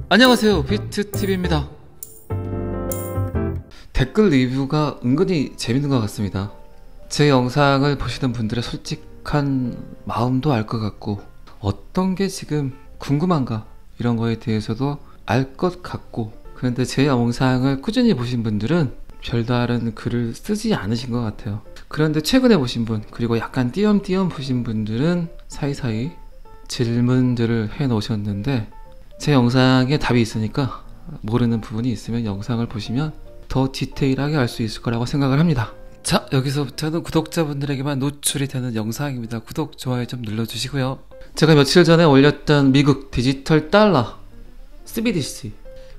안녕하세요, 비트TV입니다. 댓글 리뷰가 은근히 재밌는 것 같습니다. 제 영상을 보시는 분들의 솔직한 마음도 알 것 같고, 어떤 게 지금 궁금한가 이런 거에 대해서도 알 것 같고, 그런데 제 영상을 꾸준히 보신 분들은 별다른 글을 쓰지 않으신 것 같아요. 그런데 최근에 보신 분, 그리고 약간 띄엄띄엄 보신 분들은 사이사이 질문들을 해 놓으셨는데, 제 영상에 답이 있으니까 모르는 부분이 있으면 영상을 보시면 더 디테일하게 알 수 있을 거라고 생각을 합니다. 자, 여기서부터는 구독자분들에게만 노출이 되는 영상입니다. 구독, 좋아요 좀 눌러주시고요. 제가 며칠 전에 올렸던 미국 디지털 달러 CBDC,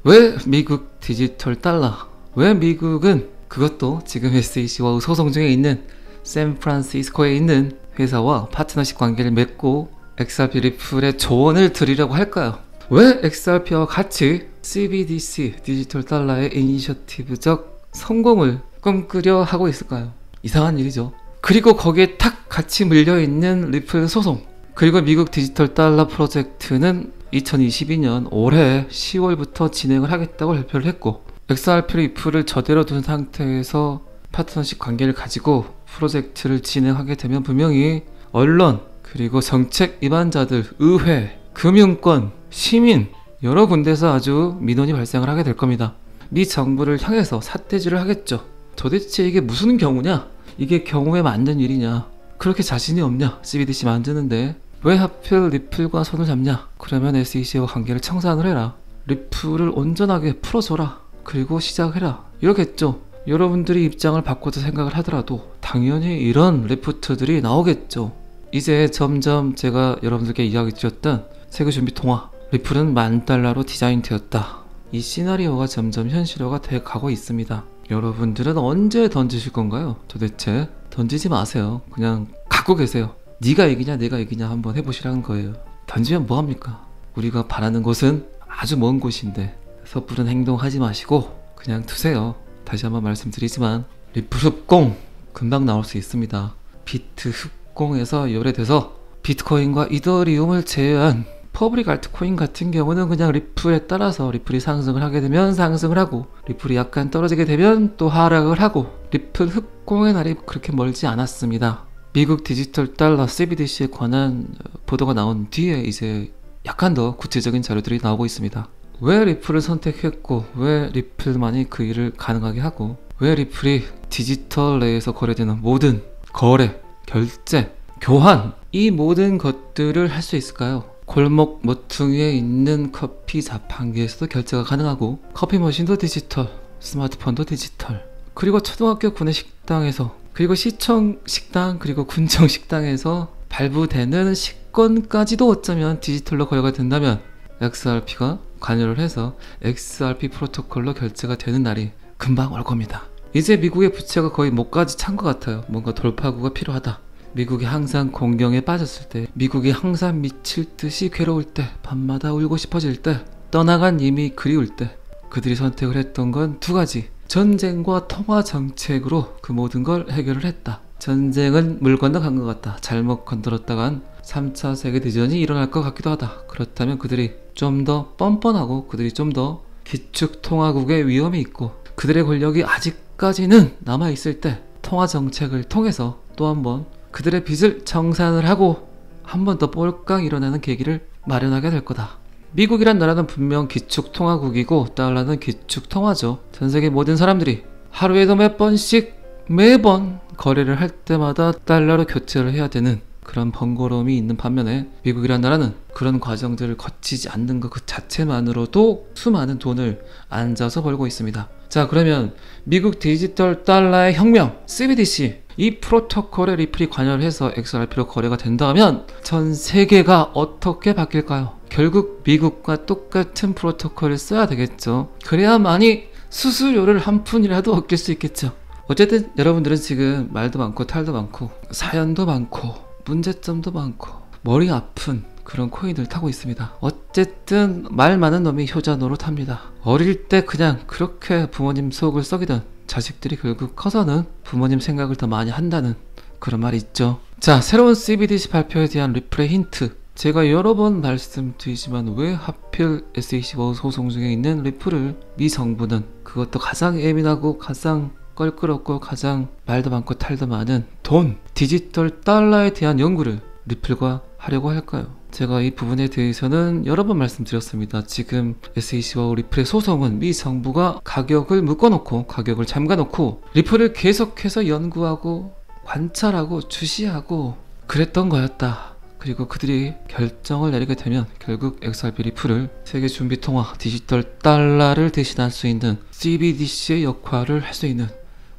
왜 미국 디지털 달러, 왜 미국은, 그것도 지금 SEC와 소송 중에 있는 샌프란시스코에 있는 회사와 파트너십 관계를 맺고 XRP 리플의 조언을 드리려고 할까요? 왜 XRP와 같이 CBDC 디지털 달러의 이니셔티브적 성공을 꿈꾸려 하고 있을까요? 이상한 일이죠. 그리고 거기에 탁 같이 물려있는 리플 소송, 그리고 미국 디지털 달러 프로젝트는 2022년 올해 10월부터 진행을 하겠다고 발표를 했고, XRP 리플을 저대로 둔 상태에서 파트너십 관계를 가지고 프로젝트를 진행하게 되면 분명히 언론, 그리고 정책 입안자들, 의회, 금융권, 시민, 여러 군데서 아주 민원이 발생을 하게 될 겁니다. 미 정부를 향해서 삿대질을 하겠죠. 도대체 이게 무슨 경우냐? 이게 경우에 맞는 일이냐? 그렇게 자신이 없냐? CBDC 만드는데 왜 하필 리플과 손을 잡냐? 그러면 SEC와 관계를 청산을 해라. 리플을 온전하게 풀어줘라. 그리고 시작해라. 이러겠죠. 여러분들이 입장을 바꿔서 생각을 하더라도 당연히 이런 리포트들이 나오겠죠. 이제 점점 제가 여러분들께 이야기 드렸던 세계준비 통화, 리플은 $10,000로 디자인되었다. 이 시나리오가 점점 현실화가 돼 가고 있습니다. 여러분들은 언제 던지실 건가요? 도대체 던지지 마세요. 그냥 갖고 계세요. 네가 이기냐 내가 이기냐 한번 해보시라는 거예요. 던지면 뭐합니까? 우리가 바라는 곳은 아주 먼 곳인데 섣부른 행동하지 마시고 그냥 두세요. 다시 한번 말씀드리지만 리플 흡공 금방 나올 수 있습니다. 비트 흡공에서 요래돼서 비트코인과 이더리움을 제외한 퍼블릭 알트코인 같은 경우는 그냥 리플에 따라서 리플이 상승을 하게 되면 상승을 하고, 리플이 약간 떨어지게 되면 또 하락을 하고, 리플 흡공의 날이 그렇게 멀지 않았습니다. 미국 디지털 달러 CBDC에 관한 보도가 나온 뒤에 이제 약간 더 구체적인 자료들이 나오고 있습니다. 왜 리플을 선택했고, 왜 리플만이 그 일을 가능하게 하고, 왜 리플이 디지털 내에서 거래되는 모든 거래, 결제, 교환, 이 모든 것들을 할 수 있을까요? 골목 모퉁이에 있는 커피 자판기에서도 결제가 가능하고, 커피 머신도 디지털, 스마트폰도 디지털, 그리고 초등학교 구내식당에서, 그리고 시청 식당, 그리고 군청 식당에서 발부되는 식권까지도 어쩌면 디지털로 거래가 된다면 XRP가 관여를 해서 XRP 프로토콜로 결제가 되는 날이 금방 올 겁니다. 이제 미국의 부채가 거의 목까지 찬 것 같아요. 뭔가 돌파구가 필요하다. 미국이 항상 공경에 빠졌을 때, 미국이 항상 미칠 듯이 괴로울 때, 밤마다 울고 싶어질 때, 떠나간 님이 그리울 때, 그들이 선택을 했던 건 두 가지. 전쟁과 통화 정책으로 그 모든 걸 해결을 했다. 전쟁은 물 건너간 것 같다. 잘못 건드렸다간 3차 세계대전이 일어날 것 같기도 하다. 그렇다면 그들이 좀 더 뻔뻔하고, 그들이 좀 더 기축통화국의 위험이 있고, 그들의 권력이 아직까지는 남아있을 때 통화 정책을 통해서 또 한번 그들의 빚을 청산을 하고 한 번 더 볼깡 일어나는 계기를 마련하게 될 거다. 미국이란 나라는 분명 기축통화국이고 달러는 기축통화죠. 전세계 모든 사람들이 하루에도 몇 번씩 매번 거래를 할 때마다 달러로 교체를 해야 되는 그런 번거로움이 있는 반면에, 미국이란 나라는 그런 과정들을 거치지 않는 것 그 자체만으로도 수많은 돈을 앉아서 벌고 있습니다. 자, 그러면 미국 디지털 달러의 혁명 CBDC, 이 프로토콜에 리플이 관여를 해서 XRP로 거래가 된다면 전 세계가 어떻게 바뀔까요? 결국 미국과 똑같은 프로토콜을 써야 되겠죠. 그래야만이 수수료를 한 푼이라도 얻길 수 있겠죠. 어쨌든 여러분들은 지금 말도 많고 탈도 많고 사연도 많고 문제점도 많고 머리 아픈 그런 코인을 타고 있습니다. 어쨌든 말 많은 놈이 효자 노릇합니다. 어릴 때 그냥 그렇게 부모님 속을 썩이던 자식들이 결국 커서는 부모님 생각을 더 많이 한다는 그런 말이 있죠. 자, 새로운 CBDC 발표에 대한 리플의 힌트. 제가 여러 번 말씀드리지만 왜 하필 SEC 소송 중에 있는 리플을 미 정부는, 그것도 가장 예민하고 가장 껄끄럽고 가장 말도 많고 탈도 많은 돈, 디지털 달러에 대한 연구를 리플과 하려고 할까요? 제가 이 부분에 대해서는 여러 번 말씀드렸습니다. 지금 SEC와 리플의 소송은 미 정부가 가격을 묶어놓고, 가격을 잠가놓고 리플을 계속해서 연구하고 관찰하고 주시하고 그랬던 거였다. 그리고 그들이 결정을 내리게 되면 결국 XRP 리플을 세계준비통화 디지털 달러를 대신할 수 있는 CBDC의 역할을 할 수 있는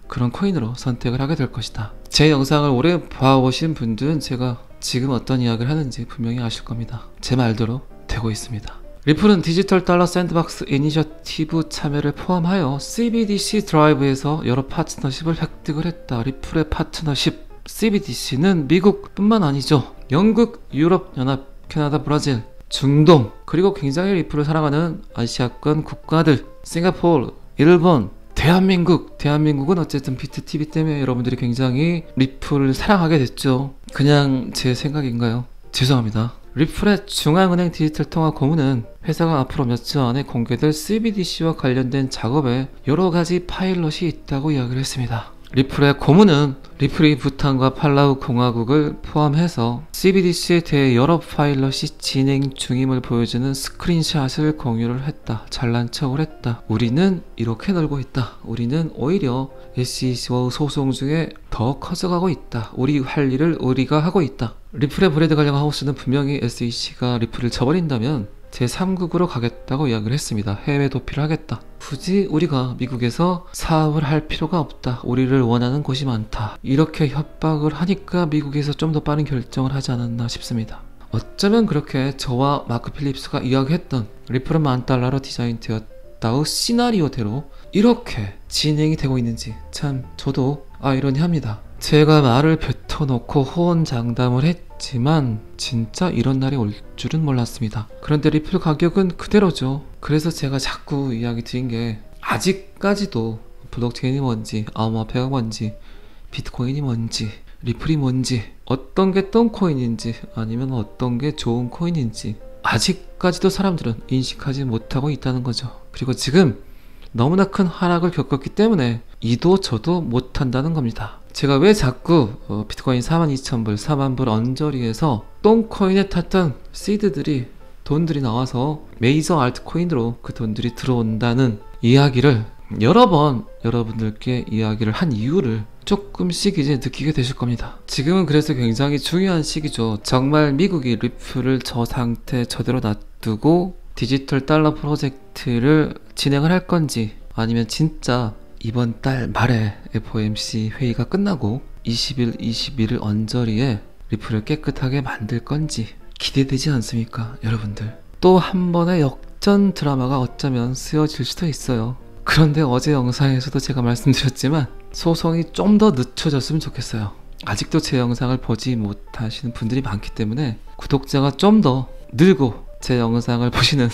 그런 코인으로 선택을 하게 될 것이다. 제 영상을 오래 봐오신 분들은 제가 지금 어떤 이야기를 하는지 분명히 아실 겁니다. 제 말대로 되고 있습니다. 리플은 디지털 달러 샌드박스 이니셔티브 참여를 포함하여 CBDC 드라이브에서 여러 파트너십을 획득을 했다. 리플의 파트너십 CBDC는 미국뿐만 아니죠. 영국, 유럽 연합, 캐나다, 브라질, 중동, 그리고 굉장히 리플을 사랑하는 아시아권 국가들, 싱가포르, 일본, 대한민국은 어쨌든 비트TV 때문에 여러분들이 굉장히 리플을 사랑하게 됐죠. 그냥 제 생각인가요? 죄송합니다. 리플의 중앙은행 디지털 통화 고문은 회사가 앞으로 몇 주 안에 공개될 CBDC와 관련된 작업에 여러 가지 파일럿이 있다고 이야기를 했습니다. 리플의 고문은 리플이 부탄과 팔라우 공화국을 포함해서 CBDC에 대해 여러 파일럿이 진행 중임을 보여주는 스크린샷을 공유를 했다. 잘난 척을 했다. 우리는 이렇게 놀고 있다. 우리는 오히려 SEC와 소송 중에 더 커져가고 있다. 우리 할 일을 우리가 하고 있다. 리플의 브레드 관련 하우스는 분명히 SEC가 리플을 져버린다면 제3국으로 가겠다고 이야기를 했습니다. 해외 도피를 하겠다. 굳이 우리가 미국에서 사업을 할 필요가 없다. 우리를 원하는 곳이 많다. 이렇게 협박을 하니까 미국에서 좀 더 빠른 결정을 하지 않았나 싶습니다. 어쩌면 그렇게 저와 마크 필립스가 이야기했던 리플은 $10,000로 디자인되었다의 시나리오대로 이렇게 진행이 되고 있는지 참 저도 아이러니합니다. 제가 말을 뱉어놓고 호언장담을 했지만 진짜 이런 날이 올 줄은 몰랐습니다. 그런데 리플 가격은 그대로죠. 그래서 제가 자꾸 이야기 드린 게 아직까지도 블록체인이 뭔지, 암호화폐가 뭔지, 비트코인이 뭔지, 리플이 뭔지, 어떤 게 똥코인인지 아니면 어떤 게 좋은 코인인지 아직까지도 사람들은 인식하지 못하고 있다는 거죠. 그리고 지금 너무나 큰 하락을 겪었기 때문에 이도 저도 못한다는 겁니다. 제가 왜 자꾸 비트코인 42,000불, 40,000불 언저리에서 똥코인에 탔던 시드들이, 돈들이 나와서 메이저 알트코인으로 그 돈들이 들어온다는 이야기를 여러 번 여러분들께 이야기를 한 이유를 조금씩 이제 느끼게 되실 겁니다. 지금은 그래서 굉장히 중요한 시기죠. 정말 미국이 리플을 저 상태 저대로 놔두고 디지털 달러 프로젝트를 진행을 할 건지, 아니면 진짜 이번 달 말에 FOMC 회의가 끝나고 20일, 21일 언저리에 리플을 깨끗하게 만들 건지 기대되지 않습니까, 여러분들? 또 한 번의 역전 드라마가 어쩌면 쓰여질 수도 있어요. 그런데 어제 영상에서도 제가 말씀드렸지만 소송이 좀 더 늦춰졌으면 좋겠어요. 아직도 제 영상을 보지 못하시는 분들이 많기 때문에 구독자가 좀 더 늘고 제 영상을 보시는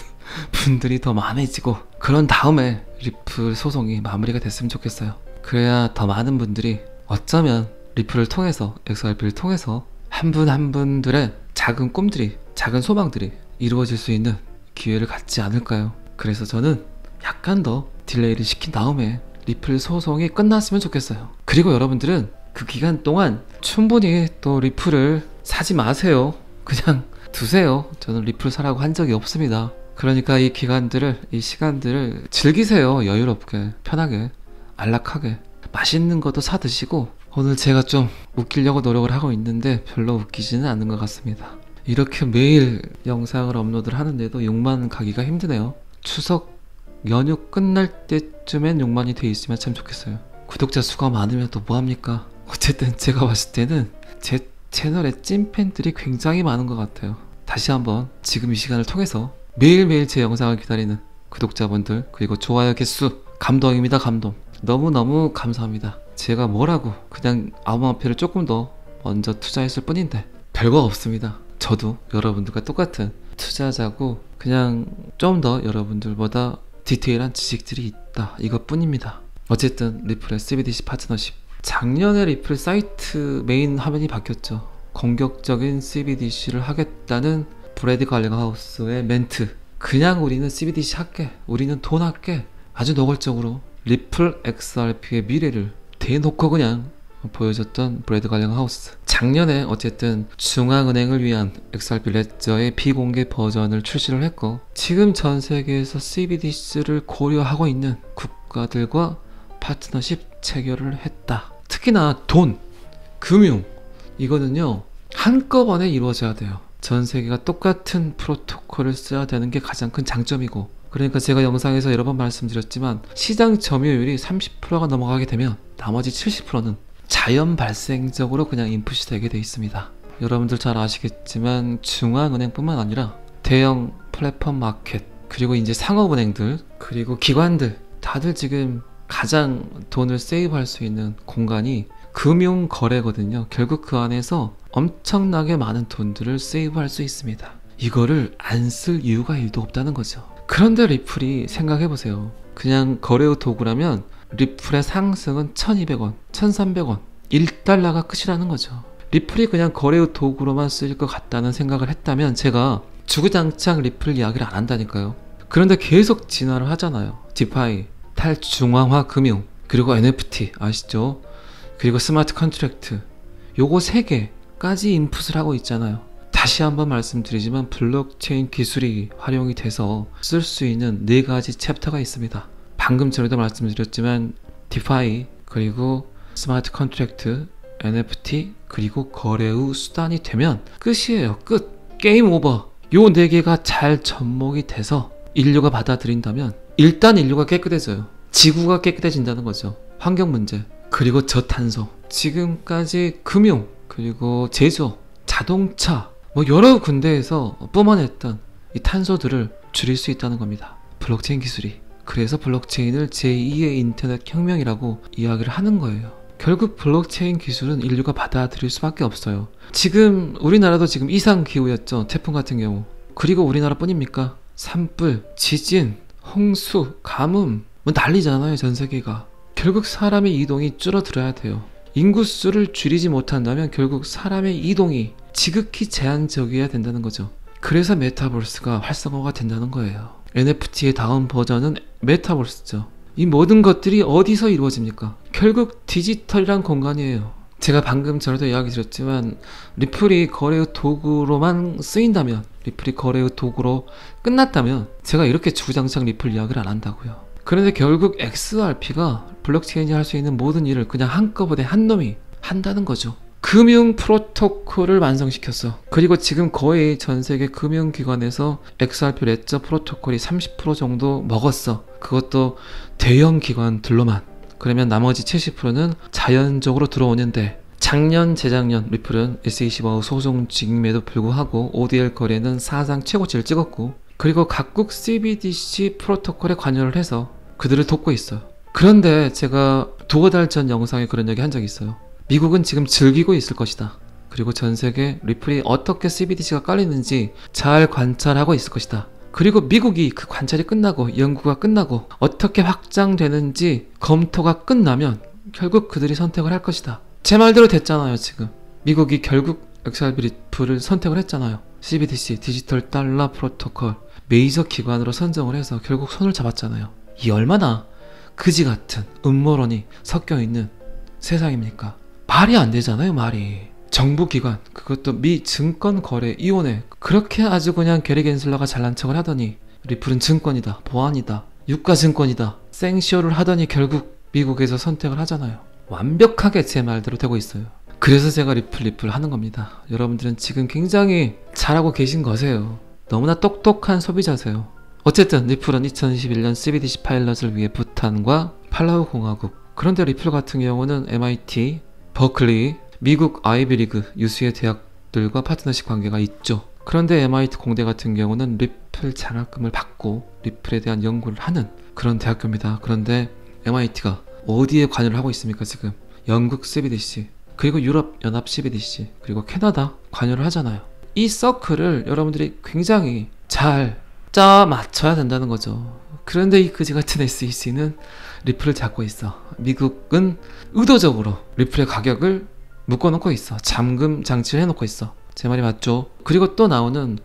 분들이 더 많아지고, 그런 다음에 리플 소송이 마무리가 됐으면 좋겠어요. 그래야 더 많은 분들이 어쩌면 리플을 통해서, XRP를 통해서 한 분 한 분들의 작은 꿈들이, 작은 소망들이 이루어질 수 있는 기회를 갖지 않을까요? 그래서 저는 약간 더 딜레이를 시킨 다음에 리플 소송이 끝났으면 좋겠어요. 그리고 여러분들은 그 기간 동안 충분히 또 리플을 사지 마세요. 그냥 두세요. 저는 리플 사라고 한 적이 없습니다. 그러니까 이 기간들을, 이 시간들을 즐기세요. 여유롭게, 편하게, 안락하게. 맛있는 것도 사 드시고. 오늘 제가 좀 웃기려고 노력을 하고 있는데 별로 웃기지는 않는 것 같습니다. 이렇게 매일 영상을 업로드를 하는데도 6만 가기가 힘드네요. 추석 연휴 끝날 때쯤엔 6만이 돼 있으면 참 좋겠어요. 구독자 수가 많으면 또 뭐합니까? 어쨌든 제가 봤을 때는 제 채널에 찐팬들이 굉장히 많은 것 같아요. 다시 한번 지금 이 시간을 통해서 매일매일 제 영상을 기다리는 구독자분들, 그리고 좋아요 개수 감동입니다. 감동. 너무너무 감사합니다. 제가 뭐라고, 그냥 암호화폐를 조금 더 먼저 투자했을 뿐인데 별거 없습니다. 저도 여러분들과 똑같은 투자자고 그냥 좀 더 여러분들보다 디테일한 지식들이 있다, 이것뿐입니다. 어쨌든 리플의 CBDC 파트너십, 작년에 리플 사이트 메인 화면이 바뀌었죠. 공격적인 CBDC를 하겠다는 브래드 갈링하우스의 멘트, 그냥 우리는 CBDC 할게, 우리는 돈 할게, 아주 노골적으로 리플 XRP의 미래를 대놓고 그냥 보여줬던 브래드 갈링하우스. 작년에 어쨌든 중앙은행을 위한 XRP 레저의 비공개 버전을 출시를 했고, 지금 전 세계에서 CBDC를 고려하고 있는 국가들과 파트너십 체결을 했다. 특히나 돈, 금융, 이거는요 한꺼번에 이루어져야 돼요. 전 세계가 똑같은 프로토콜을 써야 되는 게 가장 큰 장점이고, 그러니까 제가 영상에서 여러 번 말씀드렸지만 시장 점유율이 30%가 넘어가게 되면 나머지 70%는 자연 발생적으로 그냥 인풋이 되게 돼 있습니다. 여러분들 잘 아시겠지만 중앙은행뿐만 아니라 대형 플랫폼 마켓, 그리고 이제 상업은행들, 그리고 기관들, 다들 지금 가장 돈을 세이브할 수 있는 공간이 금융 거래거든요. 결국 그 안에서 엄청나게 많은 돈들을 세이브할 수 있습니다. 이거를 안 쓸 이유가 1도 없다는 거죠. 그런데 리플이 생각해보세요. 그냥 거래의 도구라면 리플의 상승은 1200원, 1300원, 1달러가 끝이라는 거죠. 리플이 그냥 거래의 도구로만 쓰일 것 같다는 생각을 했다면 제가 주구장창 리플 이야기를 안 한다니까요. 그런데 계속 진화를 하잖아요. 디파이, 탈중앙화 금융, 그리고 NFT 아시죠? 그리고 스마트 컨트랙트, 요거 3개까지 인풋을 하고 있잖아요. 다시 한번 말씀드리지만 블록체인 기술이 활용이 돼서 쓸 수 있는 4가지 챕터가 있습니다. 방금 전에도 말씀드렸지만 디파이, 그리고 스마트 컨트랙트, NFT, 그리고 거래의 수단이 되면 끝이에요. 끝. 게임 오버. 요 4개가 잘 접목이 돼서 인류가 받아들인다면 일단 인류가 깨끗해져요. 지구가 깨끗해진다는 거죠. 환경 문제, 그리고 저탄소, 지금까지 금융, 그리고 제조, 자동차, 여러 군데에서 뿜어냈던 이 탄소들을 줄일 수 있다는 겁니다. 블록체인 기술이. 그래서 블록체인을 제2의 인터넷 혁명이라고 이야기를 하는 거예요. 결국 블록체인 기술은 인류가 받아들일 수밖에 없어요. 지금 우리나라도 지금 이상기후였죠. 태풍 같은 경우. 그리고 우리나라뿐입니까? 산불, 지진, 홍수, 가뭄, 난리잖아요. 전 세계가. 결국 사람의 이동이 줄어들어야 돼요. 인구수를 줄이지 못한다면 결국 사람의 이동이 지극히 제한적이어야 된다는 거죠. 그래서 메타버스가 활성화가 된다는 거예요. NFT의 다음 버전은 메타버스죠. 이 모든 것들이 어디서 이루어집니까? 결국 디지털이란 공간이에요. 제가 방금 전에도 이야기 드렸지만 리플이 거래의 도구로만 쓰인다면, 리플이 거래의 도구로 끝났다면 제가 이렇게 주구장창 리플 이야기를 안 한다고요. 그런데 결국 XRP가 블록체인이 할 수 있는 모든 일을 그냥 한꺼번에 한 놈이 한다는 거죠. 금융 프로토콜을 완성시켰어. 그리고 지금 거의 전 세계 금융기관에서 XRP 레저 프로토콜이 30% 정도 먹었어. 그것도 대형 기관들로만. 그러면 나머지 70%는 자연적으로 들어오는데, 작년, 재작년 리플은 SEC와의 소송 중임에도 불구하고 ODL 거래는 사상 최고치를 찍었고, 그리고 각국 CBDC 프로토콜에 관여를 해서 그들을 돕고 있어요. 그런데 제가 2달 전 영상에 그런 얘기 한 적이 있어요. 미국은 지금 즐기고 있을 것이다. 그리고 전 세계 리플이 어떻게 CBDC가 깔리는지 잘 관찰하고 있을 것이다. 그리고 미국이 그 관찰이 끝나고 연구가 끝나고 어떻게 확장되는지 검토가 끝나면 결국 그들이 선택을 할 것이다. 제 말대로 됐잖아요. 지금 미국이 결국 XRP 리플을 선택을 했잖아요. CBDC, 디지털 달러 프로토콜 메이저 기관으로 선정을 해서 결국 손을 잡았잖아요. 이 얼마나 그지 같은 음모론이 섞여 있는 세상입니까? 말이 안 되잖아요. 말이. 정부기관, 그것도 미 증권거래위원회, 그렇게 아주 그냥 게리 겐슬러가 잘난 척을 하더니 리플은 증권이다, 보안이다, 유가증권이다 생쇼를 하더니 결국 미국에서 선택을 하잖아요. 완벽하게 제 말대로 되고 있어요. 그래서 제가 리플 하는 겁니다. 여러분들은 지금 굉장히 잘하고 계신 거세요. 너무나 똑똑한 소비자세요. 어쨌든 리플은 2021년 CBDC 파일럿을 위해 부탄과 팔라우 공화국, 그런데 리플 같은 경우는 MIT, 버클리, 미국 아이비리그 유수의 대학들과 파트너십 관계가 있죠. 그런데 MIT 공대 같은 경우는 리플 장학금을 받고 리플에 대한 연구를 하는 그런 대학교입니다. 그런데 MIT가 어디에 관여를 하고 있습니까? 지금 영국 CBDC, 그리고 유럽 연합 CBDC, 그리고 캐나다 관여를 하잖아요. 이 서클을 여러분들이 굉장히 잘 짜 맞춰야 된다는 거죠. 그런데 이 그지 같은 SEC는 리플을 잡고 있어. 미국은 의도적으로 리플의 가격을 묶어놓고 있어. 잠금 장치를 해놓고 있어. 제 말이 맞죠? 그리고 또 나오는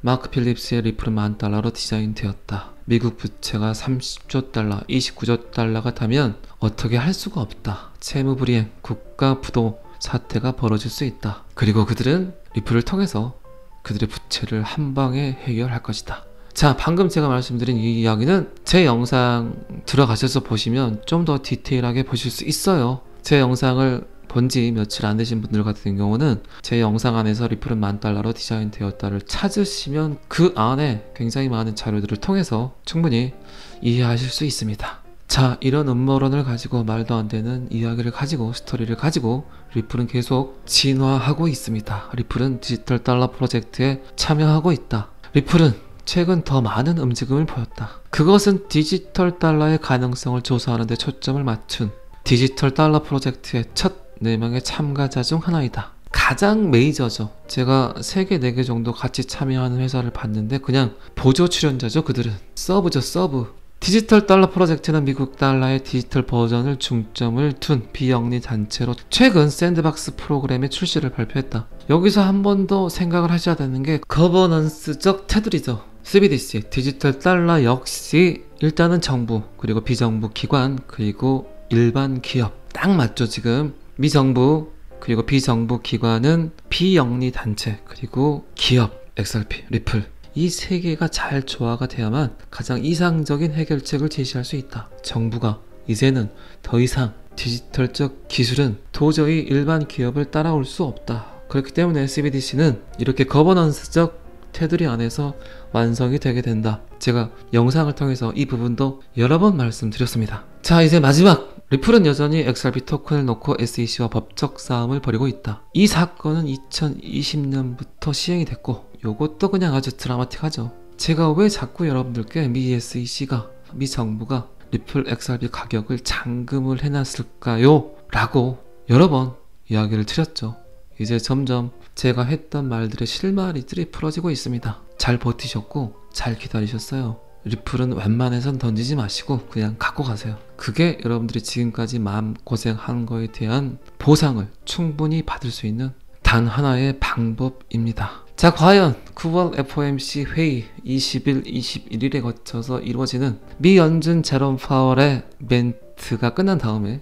마크 필립스의 리플은 $10,000로 디자인되었다. 미국 부채가 30조 달러, 29조 달러가 타면 어떻게 할 수가 없다. 채무불이행, 국가 부도 사태가 벌어질 수 있다. 그리고 그들은 리플을 통해서 그들의 부채를 한 방에 해결할 것이다. 자, 방금 제가 말씀드린 이 이야기는 제 영상 들어가셔서 보시면 좀 더 디테일하게 보실 수 있어요. 제 영상을 본 지 며칠 안 되신 분들 같은 경우는 제 영상 안에서 리플은 $10,000로 디자인되었다를 찾으시면 그 안에 굉장히 많은 자료들을 통해서 충분히 이해하실 수 있습니다. 자, 이런 음모론을 가지고 말도 안 되는 이야기를 가지고 스토리를 가지고 리플은 계속 진화하고 있습니다. 리플은 디지털 달러 프로젝트에 참여하고 있다. 리플은 최근 더 많은 움직임을 보였다. 그것은 디지털 달러의 가능성을 조사하는 데 초점을 맞춘 디지털 달러 프로젝트의 첫 4명의 참가자 중 하나이다. 가장 메이저죠. 제가 3개, 4개 정도 같이 참여하는 회사를 봤는데 그냥 보조 출연자죠. 그들은 서브죠. 서브. 디지털 달러 프로젝트는 미국 달러의 디지털 버전을 중점을 둔 비영리 단체로 최근 샌드박스 프로그램의 출시를 발표했다. 여기서 한 번 더 생각을 하셔야 되는 게 거버넌스적 테두리죠. CBDC, 디지털 달러 역시 일단은 정부, 그리고 비정부 기관, 그리고 일반 기업. 딱 맞죠. 지금 미정부, 그리고 비정부 기관은 비영리 단체, 그리고 기업, XRP, 리플. 이 세 개가 잘 조화가 돼야만 가장 이상적인 해결책을 제시할 수 있다. 정부가 이제는 더 이상 디지털적 기술은 도저히 일반 기업을 따라올 수 없다. 그렇기 때문에 CBDC는 이렇게 거버넌스적 테두리 안에서 완성이 되게 된다. 제가 영상을 통해서 이 부분도 여러 번 말씀드렸습니다. 자, 이제 마지막! 리플은 여전히 XRP 토큰을 놓고 SEC와 법적 싸움을 벌이고 있다. 이 사건은 2020년부터 시행이 됐고 요것도 그냥 아주 드라마틱하죠. 제가 왜 자꾸 여러분들께 미 SEC가, 미 정부가 리플 XRP 가격을 잠금을 해놨을까요? 라고 여러 번 이야기를 드렸죠. 이제 점점 제가 했던 말들의 실마리들이 풀어지고 있습니다. 잘 버티셨고 잘 기다리셨어요. 리플은 웬만해선 던지지 마시고 그냥 갖고 가세요. 그게 여러분들이 지금까지 마음고생한 거에 대한 보상을 충분히 받을 수 있는 단 하나의 방법입니다. 자, 과연 9월 FOMC 회의 20일, 21일에 거쳐서 이루어지는 미 연준 제롬 파월의 멘트가 끝난 다음에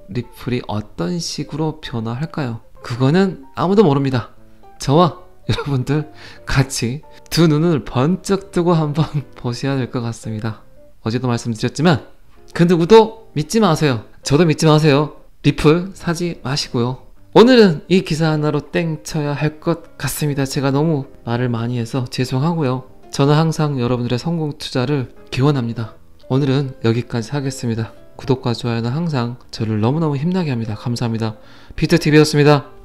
리플이 어떤 식으로 변화할까요? 그거는 아무도 모릅니다. 저와 여러분들 같이 두 눈을 번쩍 뜨고 한번 보셔야 될 것 같습니다. 어제도 말씀드렸지만 그 누구도 믿지 마세요. 저도 믿지 마세요. 리플 사지 마시고요. 오늘은 이 기사 하나로 땡쳐야 할 것 같습니다. 제가 너무 말을 많이 해서 죄송하고요. 저는 항상 여러분들의 성공 투자를 기원합니다. 오늘은 여기까지 하겠습니다. 구독과 좋아요는 항상 저를 너무너무 힘나게 합니다. 감사합니다. 피터TV였습니다.